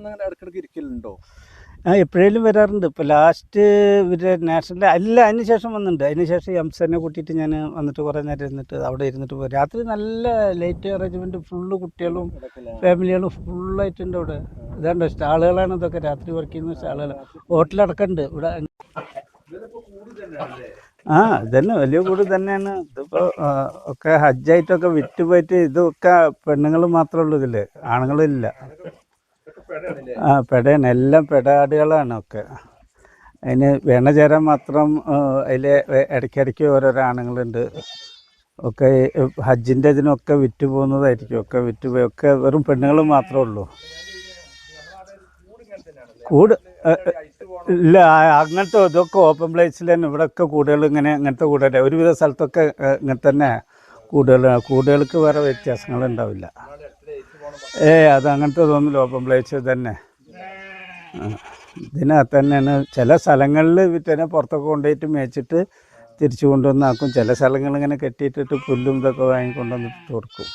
ഇടയ്ക്കിടയ്ക്ക് ഇരിക്കലുണ്ടോ? എപ്പോഴേലും വരാറുണ്ട്. ഇപ്പോൾ ലാസ്റ്റ് ഇവര് നാഷണൽ അല്ല, അതിന് ശേഷം വന്നിട്ടുണ്ട്. അതിന് ശേഷം എംസനെ കൂട്ടിയിട്ട് ഞാൻ വന്നിട്ട് കുറേ നേരം ഇരുന്നിട്ട് അവിടെ ഇരുന്നിട്ട് പോകും. രാത്രി നല്ല ലൈറ്റ് അറേഞ്ച്മെൻറ്റ്, ഫുള്ള് കുട്ടികളും ഫാമിലികളും ഫുള്ളായിട്ടുണ്ട് അവിടെ. ഇതാണ്ടോ സ്റ്റാളുകളാണ് ഇതൊക്കെ, രാത്രി വർക്ക് ചെയ്യുന്ന സ്റ്റാളുകൾ. ഹോട്ടലടക്കമുണ്ട് ഇവിടെ. ഇതന്നെ വലിയ കൂട് തന്നെയാണ്. ഇതിപ്പോൾ ഒക്കെ ഹജ്ജായിട്ടൊക്കെ വിറ്റ് പോയിട്ട് ഇതൊക്കെ പെണ്ണുങ്ങൾ മാത്രമേ ഉള്ളൂ ഇതിൽ, ആണുങ്ങളില്ല. പെടയാണ്, എല്ലാം പെടാടുകളാണ് ഒക്കെ. അതിന് വെണ ചേരാൻ മാത്രം അതിൽ ഇടയ്ക്കിടയ്ക്ക് ഓരോരോ ആണുങ്ങളുണ്ട്. ഒക്കെ ഹജ്ജിൻ്റെ ഇതിനൊക്കെ വിറ്റ് പോകുന്നതായിരിക്കും. ഒക്കെ വിറ്റ് പോയി, ഒക്കെ വെറും പെണ്ണുങ്ങൾ മാത്രമേ ഉള്ളൂ. കൂട് ഇല്ല, അങ്ങനത്തെ ഇതൊക്കെ ഓപ്പൺ പ്ലേസിൽ തന്നെ. ഇവിടെയൊക്കെ കൂടുകൾ അങ്ങനത്തെ കൂടുകൾ ഒരുവിധ സ്ഥലത്തൊക്കെ ഇങ്ങനെ തന്നെ കൂടുകൾക്ക് വേറെ വ്യത്യാസങ്ങളുണ്ടാവില്ല. അത് അങ്ങനത്തെ തോന്നില്ല, ഓപ്പൺ പ്ലേസ് തന്നെ. ഇതിനകത്ത് തന്നെയാണ്. ചില സ്ഥലങ്ങളിൽ വിറ്റനെ പുറത്തൊക്കെ കൊണ്ടുപോയിട്ട് മേച്ചിട്ട് തിരിച്ചു കൊണ്ടുവന്നാക്കും. ചില സ്ഥലങ്ങളിങ്ങനെ കെട്ടിയിട്ടിട്ട് പുല്ലും ഇതൊക്കെ വാങ്ങിക്കൊണ്ടുവന്നിട്ട് കൊടുക്കും.